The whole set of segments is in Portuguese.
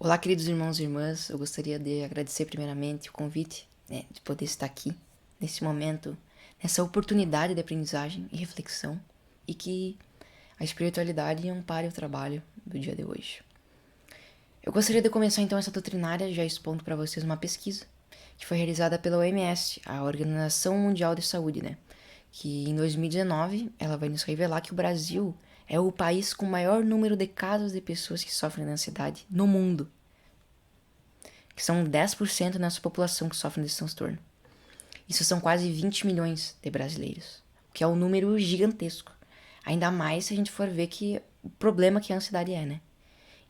Olá, queridos irmãos e irmãs. Eu gostaria de agradecer primeiramente o convite, de poder estar aqui nesse momento, nessa oportunidade de aprendizagem e reflexão, e que a espiritualidade ampare o trabalho do dia de hoje. Eu gostaria de começar então essa doutrinária já expondo para vocês uma pesquisa que foi realizada pela OMS, a Organização Mundial de Saúde, que em 2019 ela vai nos revelar que o Brasil é o país com o maior número de casos de pessoas que sofrem de ansiedade no mundo, que são 10% da nossa população que sofrem desse transtorno. Isso são quase 20 milhões de brasileiros, o que é um número gigantesco. Ainda mais se a gente for ver que o problema que a ansiedade é,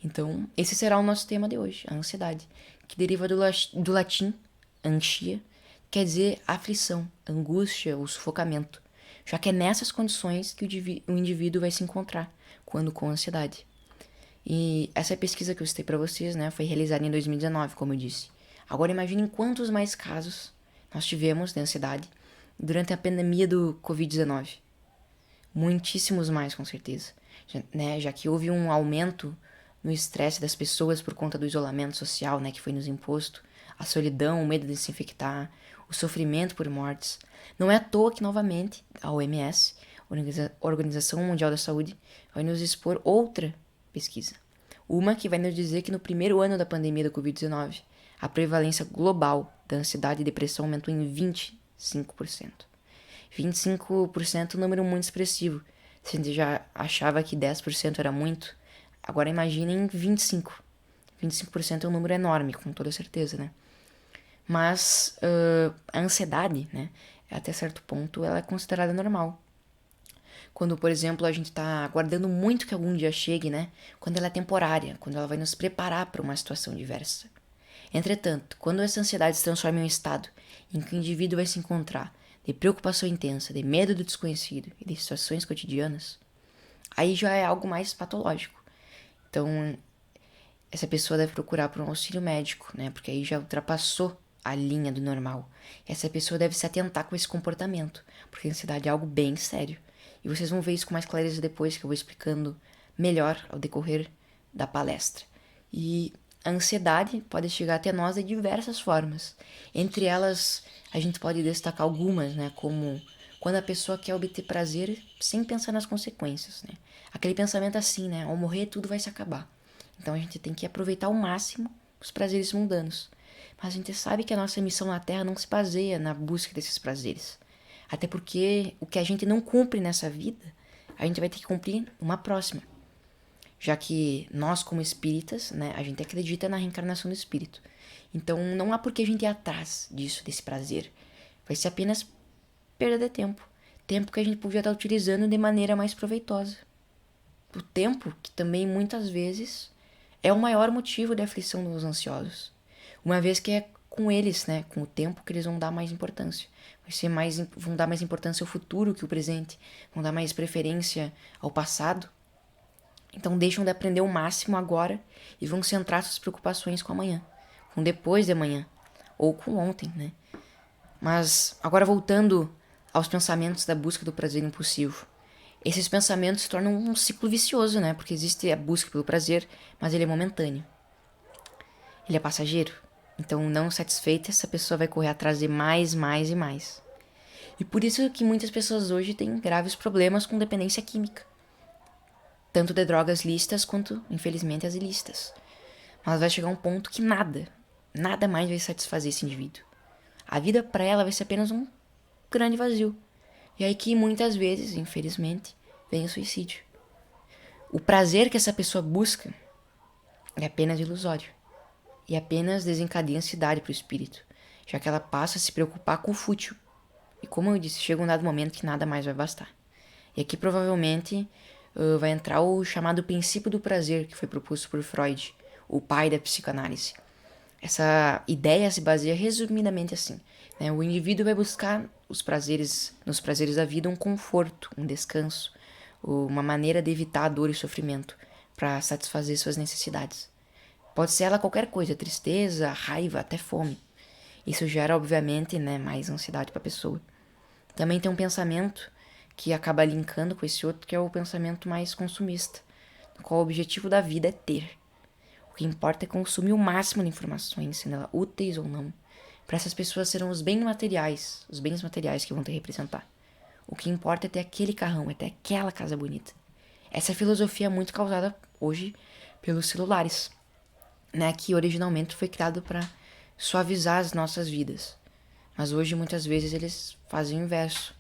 Então, esse será o nosso tema de hoje, a ansiedade, que deriva do latim ansia, quer dizer aflição, angústia ou sufocamento, já que é nessas condições que o indivíduo vai se encontrar quando com ansiedade. E essa pesquisa que eu citei para vocês, foi realizada em 2019, como eu disse. Agora imaginem quantos mais casos nós tivemos de ansiedade durante a pandemia do Covid-19. Muitíssimos mais, com certeza. Já que houve um aumento no estresse das pessoas por conta do isolamento social, que foi nos imposto, a solidão, o medo de se infectar, o sofrimento por mortes. Não é à toa que, novamente, a OMS, Organização Mundial da Saúde, vai nos expor outra pesquisa. Uma que vai nos dizer que no primeiro ano da pandemia da Covid-19, a prevalência global da ansiedade e depressão aumentou em 25%. 25% é um número muito expressivo. Se a gente já achava que 10% era muito, agora imaginem 25%. 25% é um número enorme, com toda certeza, Mas a ansiedade, até certo ponto, ela é considerada normal. Quando, por exemplo, a gente está aguardando muito que algum dia chegue, Quando ela é temporária, quando ela vai nos preparar para uma situação diversa. Entretanto, quando essa ansiedade se transforma em um estado em que o indivíduo vai se encontrar de preocupação intensa, de medo do desconhecido e de situações cotidianas, aí já é algo mais patológico. Então, essa pessoa deve procurar por um auxílio médico, Porque aí já ultrapassou a linha do normal. Essa pessoa deve se atentar com esse comportamento, porque a ansiedade é algo bem sério. E vocês vão ver isso com mais clareza depois, que eu vou explicando melhor ao decorrer da palestra. E a ansiedade pode chegar até nós de diversas formas. Entre elas, a gente pode destacar algumas, Como quando a pessoa quer obter prazer sem pensar nas consequências, Aquele pensamento assim, Ao morrer tudo vai se acabar. Então a gente tem que aproveitar ao máximo os prazeres mundanos. Mas a gente sabe que a nossa missão na Terra não se baseia na busca desses prazeres. Até porque o que a gente não cumpre nessa vida, a gente vai ter que cumprir numa próxima. Já que nós, como espíritas, a gente acredita na reencarnação do espírito. Então não há por que a gente ir atrás disso, desse prazer. Vai ser apenas perda de tempo. Tempo que a gente podia estar utilizando de maneira mais proveitosa. O tempo que também muitas vezes é o maior motivo de aflição dos ansiosos. Uma vez que é com eles, com o tempo, que eles vão dar mais importância. Vão dar mais importância ao futuro que o presente. Vão dar mais preferência ao passado. Então deixam de aprender o máximo agora e vão centrar suas preocupações com amanhã, com depois de amanhã, ou com ontem, Mas agora voltando aos pensamentos da busca do prazer impulsivo. Esses pensamentos se tornam um ciclo vicioso, Porque existe a busca pelo prazer, mas ele é momentâneo. Ele é passageiro. Então, não satisfeita, essa pessoa vai correr atrás de mais, mais e mais. E por isso que muitas pessoas hoje têm graves problemas com dependência química. Tanto de drogas lícitas quanto, infelizmente, as ilícitas. Mas vai chegar um ponto que nada mais vai satisfazer esse indivíduo. A vida para ela vai ser apenas um grande vazio. E aí que muitas vezes, infelizmente, vem o suicídio. O prazer que essa pessoa busca é apenas ilusório. E apenas desencadeia ansiedade para o espírito, já que ela passa a se preocupar com o fútil. E como eu disse, chega um dado momento que nada mais vai bastar. E aqui provavelmente vai entrar o chamado princípio do prazer, que foi proposto por Freud, o pai da psicanálise. Essa ideia se baseia resumidamente assim. O indivíduo vai buscar nos prazeres da vida, um conforto, um descanso, uma maneira de evitar a dor e sofrimento para satisfazer suas necessidades. Pode ser ela qualquer coisa, tristeza, raiva, até fome. Isso gera, obviamente, mais ansiedade para a pessoa. Também tem um pensamento que acaba linkando com esse outro, que é o pensamento mais consumista, no qual o objetivo da vida é ter. O que importa é consumir o máximo de informações, sendo elas úteis ou não. Para essas pessoas serão os bens materiais que vão te representar. O que importa é ter aquele carrão, é ter aquela casa bonita. Essa filosofia é muito causada hoje pelos celulares, né, que originalmente foi criado para suavizar as nossas vidas. Mas hoje muitas vezes eles fazem o inverso.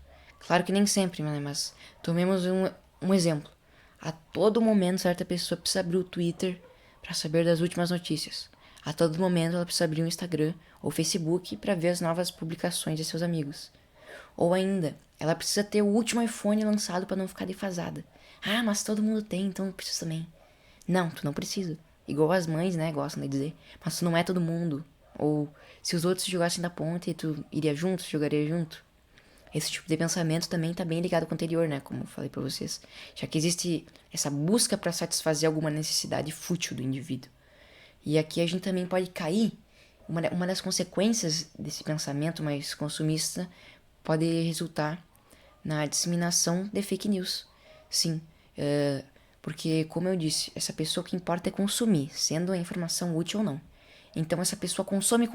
Claro que nem sempre, né, mas tomemos um exemplo. A todo momento certa pessoa precisa abrir o Twitter para saber das últimas notícias. A todo momento ela precisa abrir o Instagram ou Facebook para ver as novas publicações de seus amigos. Ou ainda, ela precisa ter o último iPhone lançado para não ficar defasada. Ah, mas todo mundo tem, então eu preciso também. Não, tu não precisa. Igual as mães, né, gostam de dizer. Mas tu não é todo mundo. Ou se os outros jogassem da ponta e tu iria junto, jogaria junto. Esse tipo de pensamento também tá bem ligado com o anterior, né, como eu falei pra vocês. Já que existe essa busca para satisfazer alguma necessidade fútil do indivíduo. E aqui a gente também pode cair. Uma das consequências desse pensamento mais consumista pode resultar na disseminação de fake news. Sim, porque, como eu disse, essa pessoa que importa é consumir, sendo a informação útil ou não. Então essa pessoa consome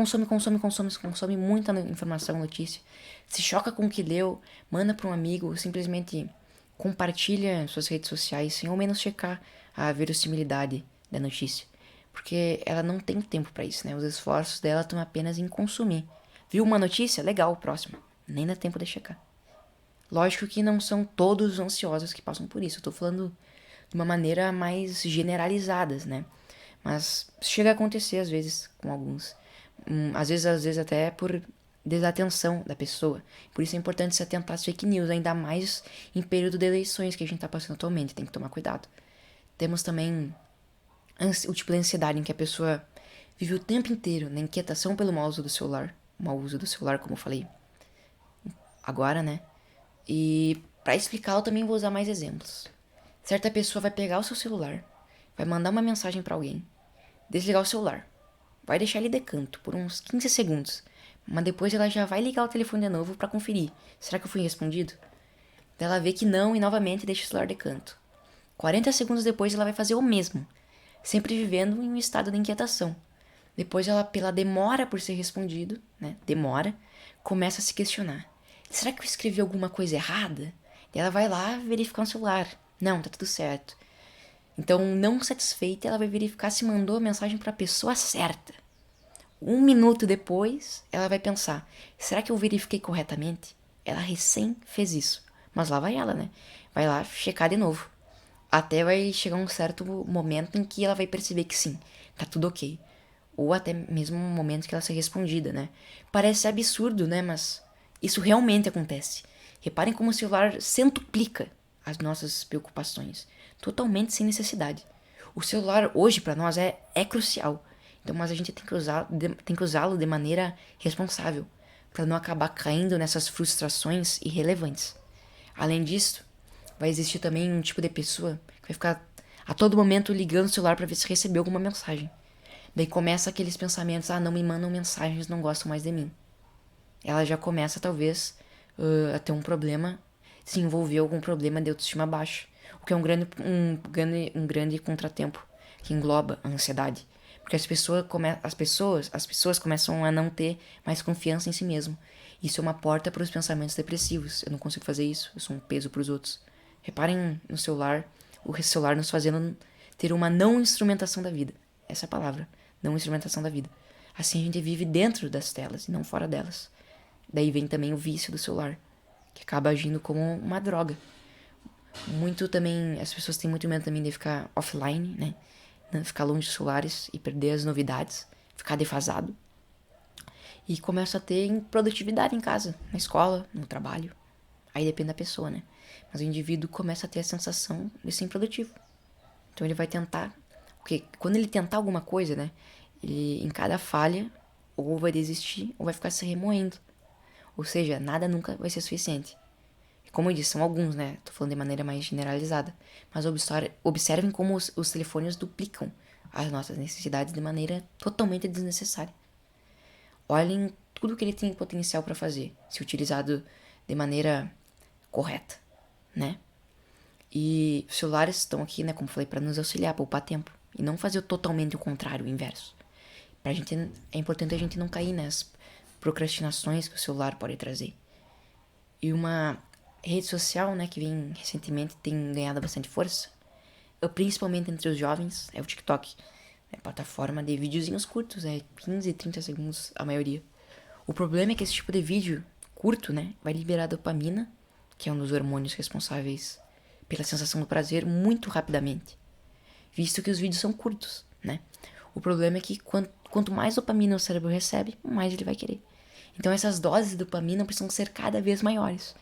muita informação, notícia, se choca com o que leu, manda para um amigo, ou simplesmente compartilha em suas redes sociais sem ao menos checar a verossimilidade da notícia. Porque ela não tem tempo para isso, né? Os esforços dela estão apenas em consumir. Viu uma notícia? Legal, próximo. Nem dá tempo de checar. Lógico que não são todos os ansiosos que passam por isso. Eu tô falando de uma maneira mais generalizada, né? Mas chega a acontecer às vezes com alguns. Às vezes até por desatenção da pessoa. Por isso é importante se atentar às fake news, ainda mais em período de eleições que a gente tá passando atualmente. Tem que tomar cuidado. Temos também o tipo de ansiedade em que a pessoa vive o tempo inteiro na inquietação pelo mau uso do celular. Mau uso do celular, como eu falei agora, né? E para explicar, eu também vou usar mais exemplos. Certa pessoa vai pegar o seu celular, vai mandar uma mensagem para alguém, desligar o celular, vai deixar ele de canto por uns 15 segundos, mas depois ela já vai ligar o telefone de novo para conferir. Será que eu fui respondido? Ela vê que não e novamente deixa o celular de canto. 40 segundos depois ela vai fazer o mesmo, sempre vivendo em um estado de inquietação. Depois ela, pela demora por ser respondido, né, começa a se questionar. Será que eu escrevi alguma coisa errada? E ela vai lá verificar no celular. Não, tá tudo certo. Então, não satisfeita, ela vai verificar se mandou a mensagem para a pessoa certa. 1 minuto depois, ela vai pensar, será que eu verifiquei corretamente? Ela recém fez isso. Mas lá vai ela, né? Vai lá checar de novo. Até vai chegar um certo momento em que ela vai perceber que sim, tá tudo ok. Ou até mesmo um momento que ela seja respondida, né? Parece absurdo, né? Mas isso realmente acontece. Reparem como o celular centuplica as nossas preocupações, totalmente sem necessidade. O celular hoje para nós é crucial. Então, mas a gente tem que usá-lo de maneira responsável, para não acabar caindo nessas frustrações irrelevantes. Além disso, vai existir também um tipo de pessoa que vai ficar a todo momento ligando o celular para ver se recebeu alguma mensagem. Daí começa aqueles pensamentos, não me mandam mensagens, não gostam mais de mim. Ela já começa talvez a ter um problema, se envolver algum problema de autoestima baixa, o que é um grande contratempo que engloba a ansiedade, porque as pessoas começam a não ter mais confiança em si mesmo. Isso é uma porta para os pensamentos depressivos. Eu não consigo fazer isso, eu sou um peso para os outros. Reparem no celular, o celular nos fazendo ter uma não instrumentação da vida. Essa é a palavra, não instrumentação da vida. Assim a gente vive dentro das telas e não fora delas. Daí vem também o vício do celular, que acaba agindo como uma droga. Muito também, as pessoas têm muito medo também de ficar offline, né? Ficar longe dos celulares e perder as novidades, ficar defasado. E começa a ter improdutividade em casa, na escola, no trabalho. Aí depende da pessoa, né? Mas o indivíduo começa a ter a sensação de ser improdutivo. Então ele vai tentar, porque quando ele tentar alguma coisa, né? Ele, em cada falha, ou vai desistir, ou vai ficar se remoendo. Ou seja, nada nunca vai ser suficiente. Como eu disse, são alguns, né? Tô falando de maneira mais generalizada. Mas observem como os telefones duplicam as nossas necessidades de maneira totalmente desnecessária. Olhem tudo que ele tem potencial para fazer, se utilizado de maneira correta, né? E os celulares estão aqui, né, como falei, para nos auxiliar, poupar tempo. e não fazer totalmente o contrário, o inverso. É importante a gente não cair nas procrastinações que o celular pode trazer. E uma rede social, né, que vem recentemente tem ganhado bastante força, principalmente entre os jovens, é o TikTok. É plataforma de videozinhos curtos, 15, 30 segundos a maioria. O problema é que esse tipo de vídeo curto, né, vai liberar dopamina, que é um dos hormônios responsáveis pela sensação do prazer, muito rapidamente, visto que os vídeos são curtos, né? O problema é que quanto mais dopamina o cérebro recebe, mais ele vai querer. Então essas doses de dopamina precisam ser cada vez maiores.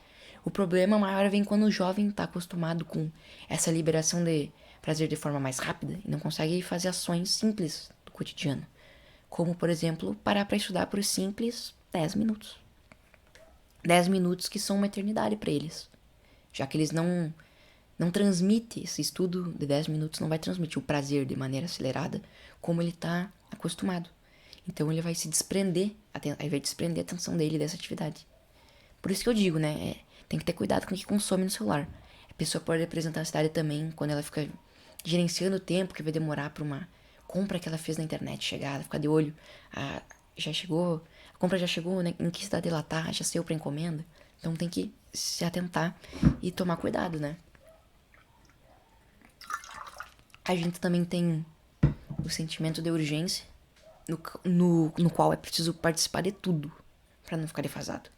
O problema maior vem quando o jovem está acostumado com essa liberação de prazer de forma mais rápida e não consegue fazer ações simples do cotidiano. Como, por exemplo, parar para estudar por simples 10 minutos. 10 minutos que são uma eternidade para eles. Já que eles não transmitem, esse estudo de 10 minutos não vai transmitir o prazer de maneira acelerada como ele está acostumado. Então ele vai se desprender, aí vai desprender a atenção dele dessa atividade. Por isso que eu digo, né? Tem que ter cuidado com o que consome no celular. A pessoa pode apresentar a ansiedade também quando ela fica gerenciando o tempo que vai demorar para uma compra que ela fez na internet chegar, ela fica de olho. Já chegou, a compra já chegou, né? Em que cidade ela tá, já saiu para encomenda. Então tem que se atentar e tomar cuidado, né? A gente também tem o sentimento de urgência, no qual é preciso participar de tudo para não ficar defasado.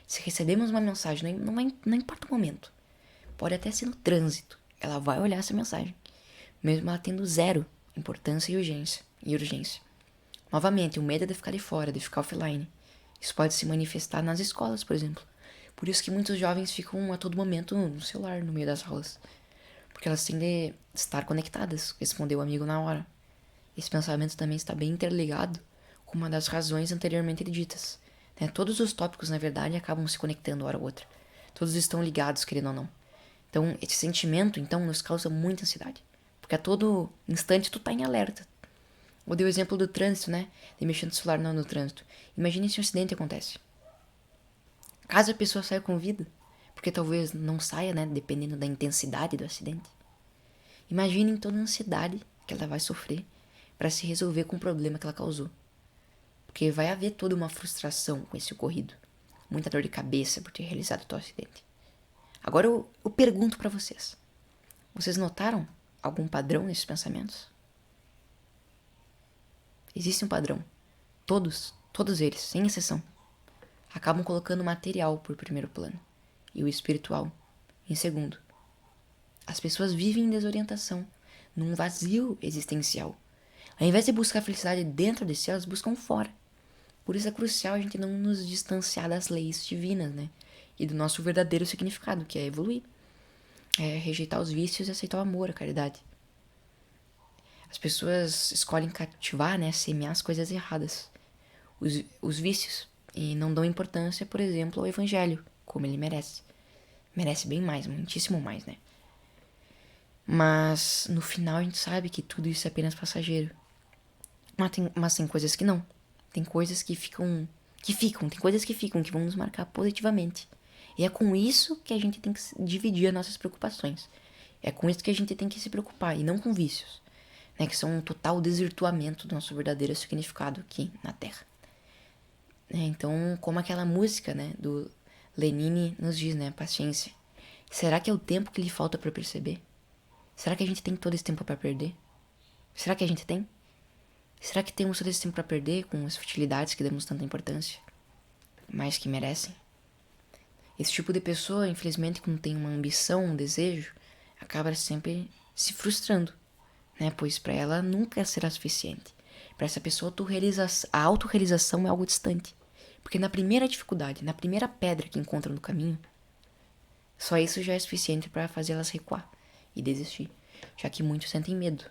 Se recebemos uma mensagem, não importa o momento, pode até ser no trânsito, ela vai olhar essa mensagem, mesmo ela tendo zero importância e urgência. Novamente, o medo é de ficar de fora, de ficar offline. Isso pode se manifestar nas escolas, por exemplo. Por isso que muitos jovens ficam a todo momento no celular, no meio das aulas. Porque elas têm de estar conectadas, responder o amigo na hora. Esse pensamento também está bem interligado com uma das razões anteriormente ditas. Todos os tópicos, na verdade, acabam se conectando hora a outra. Todos estão ligados, querendo ou não. Então, esse sentimento, então, nos causa muita ansiedade. Porque a todo instante tu tá em alerta. Eu dei o exemplo do trânsito, né? De mexer no celular no trânsito. Imagine se um acidente acontece. Caso a pessoa saia com vida, porque talvez não saia, né? Dependendo da intensidade do acidente. Imaginem toda a ansiedade que ela vai sofrer para se resolver com o problema que ela causou. Porque vai haver toda uma frustração com esse ocorrido. Muita dor de cabeça por ter realizado tal acidente. Agora eu pergunto para vocês. Vocês notaram algum padrão nesses pensamentos? Existe um padrão. Todos eles, sem exceção, acabam colocando o material por primeiro plano e o espiritual em segundo. As pessoas vivem em desorientação, num vazio existencial. Ao invés de buscar a felicidade dentro de si, elas buscam fora. Por isso é crucial a gente não nos distanciar das leis divinas, né? E do nosso verdadeiro significado, que é evoluir. É rejeitar os vícios e aceitar o amor, a caridade. As pessoas escolhem cativar, né? Semear as coisas erradas. Os vícios. E não dão importância, por exemplo, ao evangelho, como ele merece. Merece bem mais, muitíssimo mais, né? Mas no final a gente sabe que tudo isso é apenas passageiro. Mas tem coisas que não. Tem coisas que ficam. Tem coisas que ficam, que vão nos marcar positivamente. E é com isso que a gente tem que dividir as nossas preocupações. É com isso que a gente tem que se preocupar, e não com vícios, né? Que são um total desvirtuamento do nosso verdadeiro significado aqui na Terra. Então, como aquela música, né, do Lenine nos diz, né? Paciência. Será que é o tempo que lhe falta para perceber? Será que a gente tem todo esse tempo para perder? Será que a gente tem? Será que temos todo esse tempo para perder com as futilidades que damos tanta importância? Mais que merecem? Esse tipo de pessoa, infelizmente, quando tem uma ambição, um desejo, acaba sempre se frustrando, né? Pois para ela nunca será suficiente. Para essa pessoa, a autorrealização é algo distante. Porque na primeira dificuldade, na primeira pedra que encontra no caminho, só isso já é suficiente para fazê-las recuar e desistir, já que muitos sentem medo.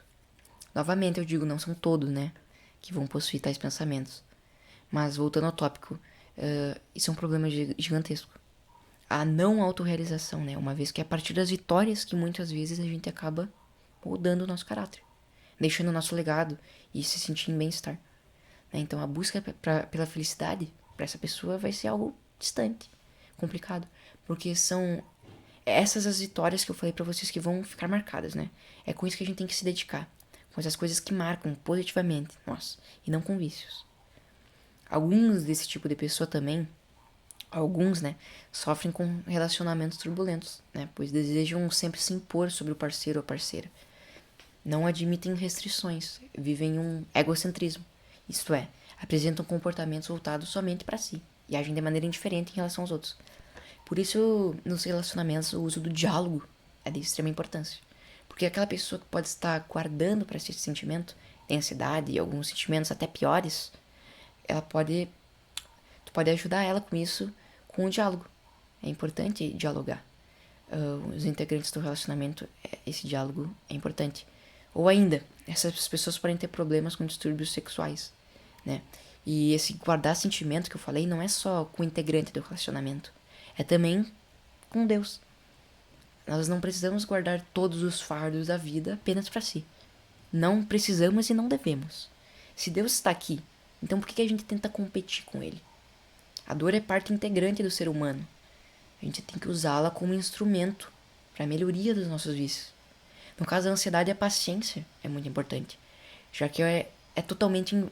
Novamente eu digo, não são todos, né, que vão possuir tais pensamentos. Mas voltando ao tópico, isso é um problema gigantesco. A não autorrealização, né, uma vez que é a partir das vitórias que muitas vezes a gente acaba moldando o nosso caráter, deixando o nosso legado e se sentir em bem-estar. Então a busca pela felicidade para essa pessoa vai ser algo distante, complicado, porque são essas as vitórias que eu falei para vocês que vão ficar marcadas, né? É com isso que a gente tem que se dedicar, com essas coisas que marcam positivamente nós, e não com vícios. Alguns desse tipo de pessoa também, alguns, né, sofrem com relacionamentos turbulentos, né, pois desejam sempre se impor sobre o parceiro ou a parceira. Não admitem restrições, vivem um egocentrismo, isto é, apresentam comportamentos voltados somente para si e agem de maneira indiferente em relação aos outros. Por isso, nos relacionamentos, o uso do diálogo é de extrema importância. Porque aquela pessoa que pode estar guardando para si esse sentimento de ansiedade e alguns sentimentos até piores, ela pode, tu pode ajudar ela com isso, com o diálogo. É importante dialogar. Os integrantes do relacionamento, esse diálogo é importante. Ou ainda, essas pessoas podem ter problemas com distúrbios sexuais, né? E esse guardar sentimento que eu falei não é só com o integrante do relacionamento, é também com Deus. Nós não precisamos guardar todos os fardos da vida apenas para si. Não precisamos e não devemos. Se Deus está aqui, então por que a gente tenta competir com Ele? A dor é parte integrante do ser humano. A gente tem que usá-la como instrumento para a melhoria dos nossos vícios. No caso, a ansiedade e a paciência é muito importante, já que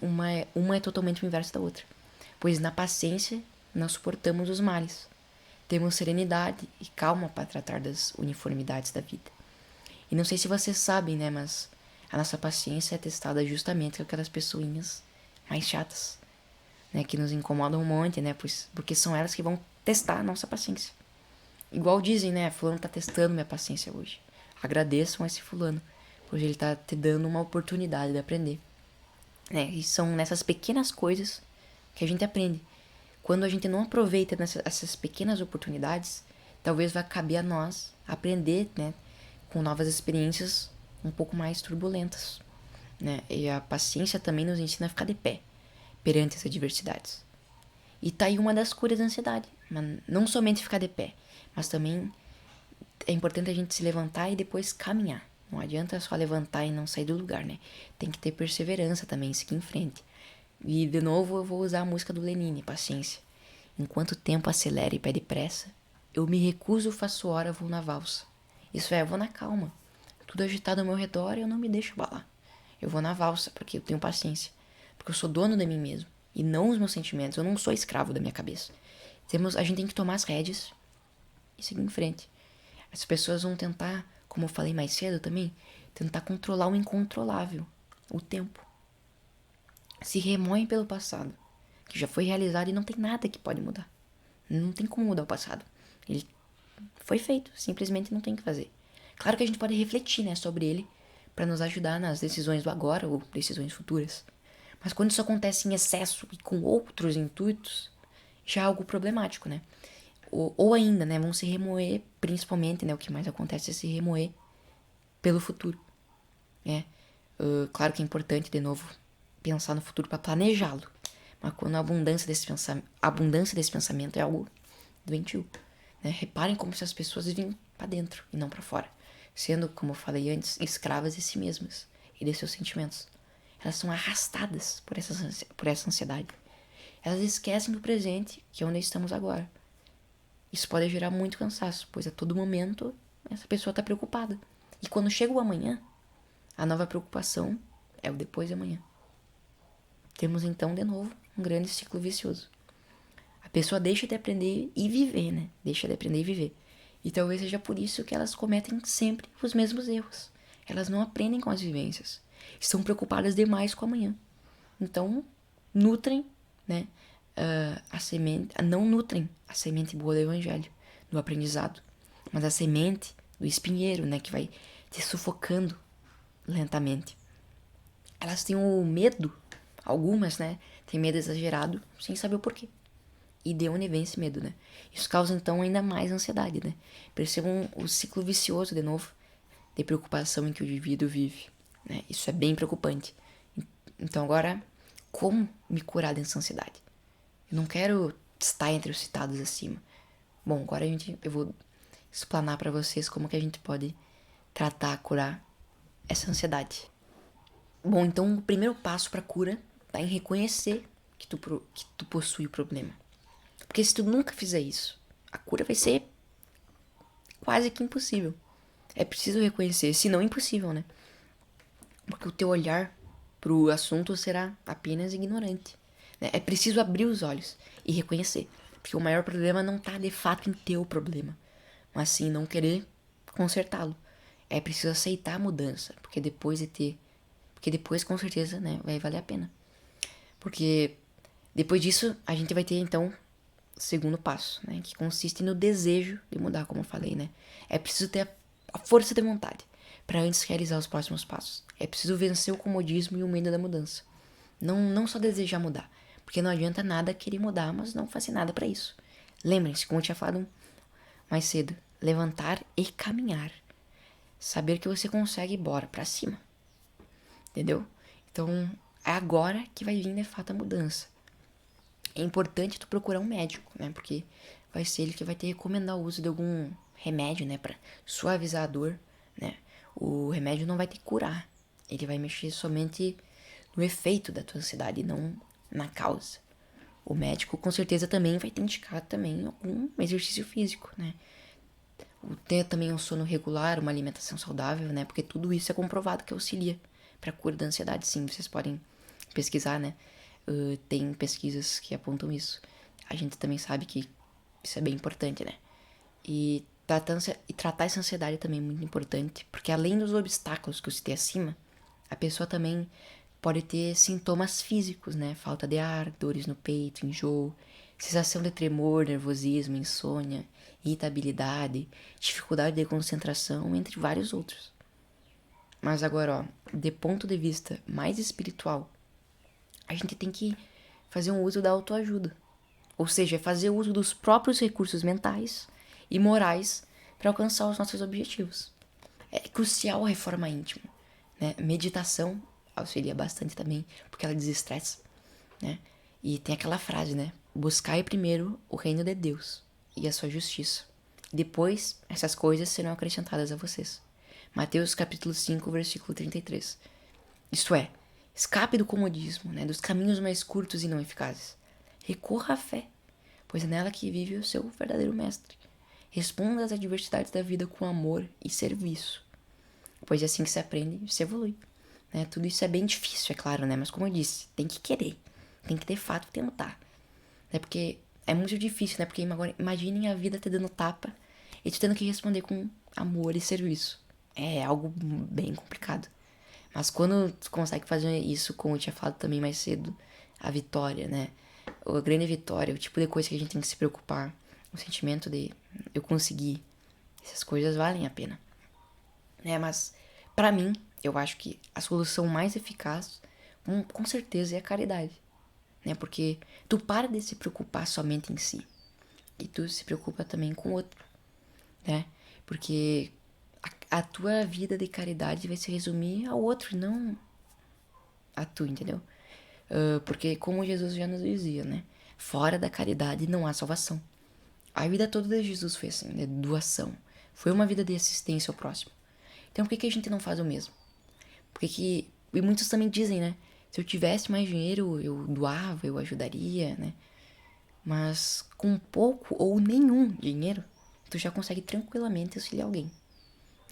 uma é totalmente o inverso da outra. Pois na paciência nós suportamos os males. Temos serenidade e calma para tratar das uniformidades da vida. E não sei se vocês sabem, né, mas a nossa paciência é testada justamente com aquelas pessoinhas mais chatas, né, que nos incomodam um monte, né, porque são elas que vão testar a nossa paciência. Igual dizem, né, fulano tá testando minha paciência hoje. Agradeçam a esse fulano, pois ele tá te dando uma oportunidade de aprender. E são nessas pequenas coisas que a gente aprende. Quando a gente não aproveita essas pequenas oportunidades, talvez vai caber a nós aprender, né, com novas experiências um pouco mais turbulentas, né? E a paciência também nos ensina a ficar de pé perante essas adversidades. E tá aí uma das curas da ansiedade, mas não somente ficar de pé, mas também é importante a gente se levantar e depois caminhar. Não adianta só levantar e não sair do lugar, né? Tem que ter perseverança também, seguir em frente. E de novo eu vou usar a música do Lenine, Paciência. Enquanto o tempo acelera e pede pressa, eu me recuso, faço hora, vou na valsa. Isso é, eu vou na calma. Tudo agitado ao meu redor e eu não me deixo abalar. Eu vou na valsa porque eu tenho paciência. Porque eu sou dono de mim mesmo. E não os meus sentimentos. Eu não sou escravo da minha cabeça. A gente tem que tomar as rédeas e seguir em frente. As pessoas vão tentar, como eu falei mais cedo também, tentar controlar o incontrolável, o tempo. Se remoem pelo passado, que já foi realizado e não tem nada que pode mudar. Não tem como mudar o passado. Ele foi feito, simplesmente não tem o que fazer. Claro que a gente pode refletir, né, sobre ele para nos ajudar nas decisões do agora ou decisões futuras. Mas quando isso acontece em excesso e com outros intuitos, já é algo problemático, né? Ou ainda, né, vão se remoer, principalmente, né, o que mais acontece é se remoer pelo futuro, né? Claro que é importante, de novo, pensar no futuro para planejá-lo. Mas quando a abundância desse pensamento é algo doentio, né? Reparem como se as pessoas vivem para dentro e não para fora, sendo, como eu falei antes, escravas de si mesmas e de seus sentimentos. Elas são arrastadas por essa ansiedade. Elas esquecem do presente, que é onde estamos agora. Isso pode gerar muito cansaço, pois a todo momento essa pessoa está preocupada. E quando chega o amanhã, a nova preocupação é o depois de amanhã. Temos então, de novo, um grande ciclo vicioso. A pessoa deixa de aprender e viver, né? Deixa de aprender e viver. E talvez seja por isso que elas cometem sempre os mesmos erros. Elas não aprendem com as vivências. Estão preocupadas demais com o amanhã. Então, nutrem, né? Não nutrem a semente boa do evangelho, do aprendizado, mas a semente do espinheiro, né, que vai te sufocando lentamente. Elas têm o medo, algumas, né, têm medo exagerado, sem saber o porquê. E de onde vem esse medo, né? Isso causa então ainda mais ansiedade, né? Percebam o ciclo vicioso de novo de preocupação em que o indivíduo vive, né? Isso é bem preocupante. Então agora, como me curar dessa ansiedade? Eu não quero estar entre os citados acima. Bom, agora eu vou explanar para vocês como que a gente pode tratar, curar essa ansiedade. Bom, então o primeiro passo para cura tá em reconhecer que tu possui o problema. Porque se tu nunca fizer isso, a cura vai ser quase que impossível. É preciso reconhecer, se não impossível, né? porque o teu olhar pro assunto será apenas ignorante. Né? É preciso abrir os olhos e reconhecer, porque o maior problema não tá de fato em ter o problema, mas sim não querer consertá-lo. É preciso aceitar a mudança, porque depois com certeza, né, vai valer a pena. Porque depois disso a gente vai ter então o segundo passo, né, que consiste no desejo de mudar, como eu falei, né? É preciso ter a força de vontade para antes realizar os próximos passos. É preciso vencer o comodismo e o medo da mudança. Não só desejar mudar, porque não adianta nada querer mudar, mas não fazer nada para isso. Lembrem-se, como eu tinha falado mais cedo, levantar e caminhar. Saber que você consegue ir embora para cima. Entendeu? Então, é agora que vai vir de fato a mudança. É importante tu procurar um médico, né? Porque vai ser ele que vai te recomendar o uso de algum remédio, né? Pra suavizar a dor, né? O remédio não vai te curar. Ele vai mexer somente no efeito da tua ansiedade e não na causa. O médico com certeza também vai te indicar também algum exercício físico, né? Ter também um sono regular, uma alimentação saudável, né? Porque tudo isso é comprovado que auxilia para a cura da ansiedade. Sim, vocês podem pesquisar, né? Tem pesquisas que apontam isso. A gente também sabe que isso é bem importante, né? Tratar essa ansiedade também é muito importante, porque além dos obstáculos que eu citei acima, a pessoa também pode ter sintomas físicos, né? Falta de ar, dores no peito, enjoo, sensação de tremor, nervosismo, insônia, irritabilidade, dificuldade de concentração, entre vários outros. Mas agora, ó, de ponto de vista mais espiritual, a gente tem que fazer um uso da autoajuda. Ou seja, fazer uso dos próprios recursos mentais e morais para alcançar os nossos objetivos. É crucial a reforma íntima, né? Meditação auxilia bastante também, porque ela desestressa, né? E tem aquela frase, né? Buscai primeiro o reino de Deus e a sua justiça. Depois, essas coisas serão acrescentadas a vocês. Mateus capítulo 5, versículo 33. Isto é, escape do comodismo, né? Dos caminhos mais curtos e não eficazes. Recorra à fé, pois é nela que vive o seu verdadeiro mestre. Responda às adversidades da vida com amor e serviço, pois é assim que se aprende e se evolui. Né? Tudo isso é bem difícil, é claro, né? Mas como eu disse, tem que querer, tem que de fato tentar. Né? Porque é muito difícil, né? Porque agora imaginem a vida te dando tapa e tu tendo que responder com amor e serviço. É algo bem complicado. Mas quando tu consegue fazer isso, como eu tinha falado também mais cedo, a vitória, né? A grande vitória, o tipo de coisa que a gente tem que se preocupar, o sentimento de eu conseguir, essas coisas valem a pena. Né? Mas, pra mim, eu acho que a solução mais eficaz, com certeza, é a caridade. Né? Porque tu para de se preocupar somente em si. E tu se preocupa também com o outro. Né? Porque a tua vida de caridade vai se resumir ao outro, não a tu, entendeu? Porque como Jesus já nos dizia, né? Fora da caridade não há salvação. A vida toda de Jesus foi assim, de doação. Foi uma vida de assistência ao próximo. Então por que a gente não faz o mesmo? E muitos também dizem, né? Se eu tivesse mais dinheiro, eu doava, eu ajudaria, né? Mas com pouco ou nenhum dinheiro, tu já consegue tranquilamente auxiliar alguém.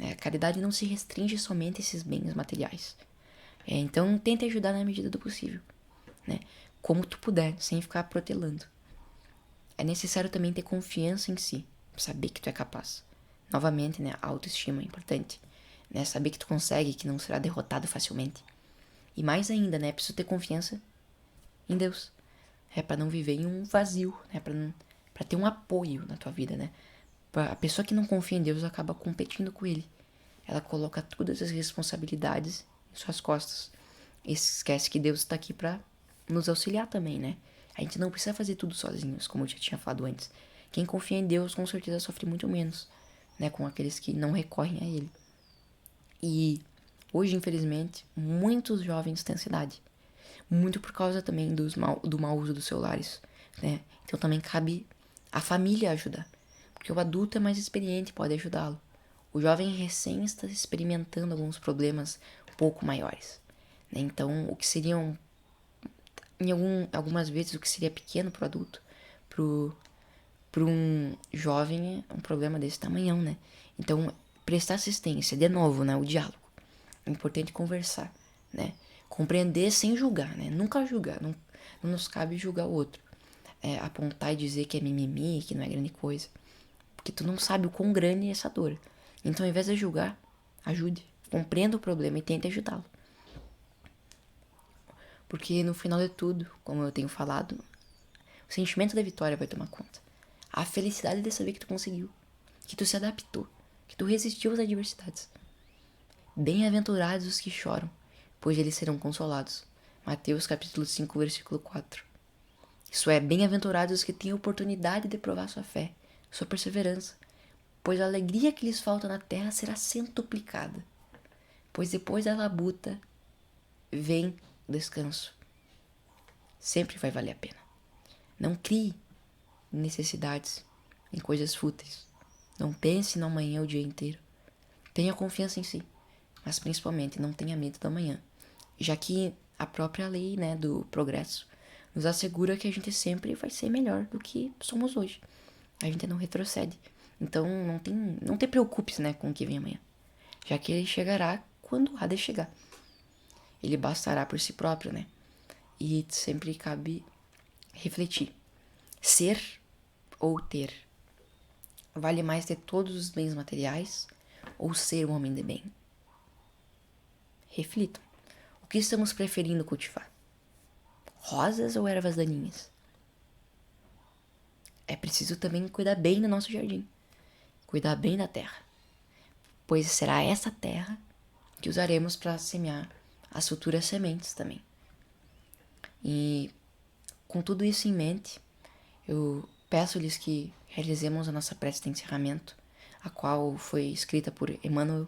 A caridade não se restringe somente a esses bens materiais. Então tente ajudar na medida do possível, né? Como tu puder, sem ficar protelando. É necessário também ter confiança em si, saber que tu é capaz. Novamente, né? A autoestima é importante, né? Saber que tu consegue, que não será derrotado facilmente. E mais ainda, né? Preciso ter confiança em Deus. É para não viver em um vazio, né? Para ter um apoio na tua vida, né? A pessoa que não confia em Deus acaba competindo com ele. Ela coloca todas as responsabilidades em suas costas. E esquece que Deus está aqui para nos auxiliar também, né? A gente não precisa fazer tudo sozinhos, como eu já tinha falado antes. Quem confia em Deus com certeza sofre muito menos, né? Com aqueles que não recorrem a Ele. E hoje, infelizmente, muitos jovens têm ansiedade. Muito por causa também do mau uso dos celulares, né? Então também cabe a família ajudar. Porque o adulto é mais experiente e pode ajudá-lo. O jovem recém está experimentando alguns problemas um pouco maiores. Né? Então, o que seriam, algumas vezes, o que seria pequeno para o adulto, para um jovem é um problema desse tamanhão, né? Então, prestar assistência, de novo, né? O diálogo. É importante conversar. né? Compreender sem julgar, né? Nunca julgar, não nos cabe julgar o outro. Apontar e dizer que é mimimi, que não é grande coisa. Porque tu não sabe o quão grande é essa dor. Então, ao invés de julgar, ajude. Compreenda o problema e tente ajudá-lo. Porque no final de tudo, como eu tenho falado, o sentimento da vitória vai tomar conta. A felicidade de saber que tu conseguiu, que tu se adaptou, que tu resistiu às adversidades. Bem-aventurados os que choram, pois eles serão consolados. Mateus capítulo 5, versículo 4. Isso é, bem-aventurados os que têm a oportunidade de provar sua fé, sua perseverança, pois a alegria que lhes falta na terra será centuplicada. Pois depois da labuta vem o descanso. Sempre vai valer a pena. Não crie necessidades em coisas fúteis. Não pense no amanhã o dia inteiro. Tenha confiança em si, mas principalmente não tenha medo do amanhã, já que a própria lei, né, do progresso nos assegura que a gente sempre vai ser melhor do que somos hoje. A gente não retrocede. Então não te preocupes, né, com o que vem amanhã, já que ele chegará quando há de chegar. Ele bastará por si próprio, né? E sempre cabe refletir. Ser ou ter? Vale mais ter todos os bens materiais ou ser um homem de bem? Reflitam. O que estamos preferindo cultivar? Rosas ou ervas daninhas? É preciso também cuidar bem do nosso jardim. Cuidar bem da terra. Pois será essa terra que usaremos para semear as futuras sementes também. E com tudo isso em mente, eu peço-lhes que realizemos a nossa prece de encerramento, a qual foi escrita por Emmanuel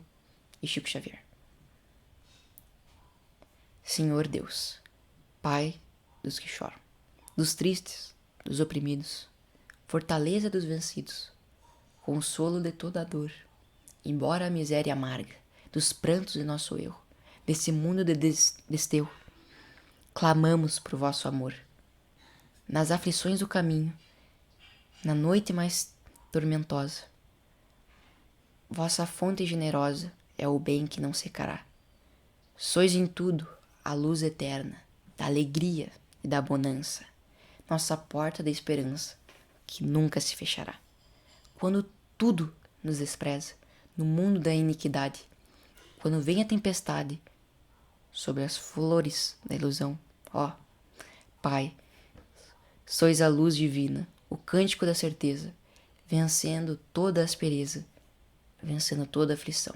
e Chico Xavier. Senhor Deus, Pai dos que choram, dos tristes, dos oprimidos, fortaleza dos vencidos, consolo de toda a dor, embora a miséria amarga dos prantos de nosso erro, desse mundo de desterro, clamamos por vosso amor. Nas aflições do caminho, na noite mais tormentosa, vossa fonte generosa é o bem que não secará. Sois em tudo a luz eterna, da alegria e da bonança, nossa porta da esperança, que nunca se fechará. Quando tudo nos despreza, no mundo da iniquidade, quando vem a tempestade, sobre as flores da ilusão, ó, Pai, sois a luz divina, o cântico da certeza, vencendo toda a aspereza, vencendo toda a aflição.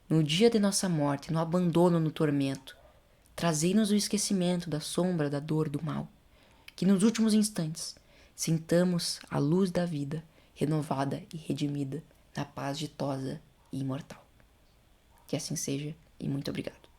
No dia de nossa morte, no abandono, no tormento, trazei-nos o esquecimento da sombra, da dor, do mal, que nos últimos instantes sintamos a luz da vida, renovada e redimida, na paz ditosa e imortal. Que assim seja, e muito obrigado.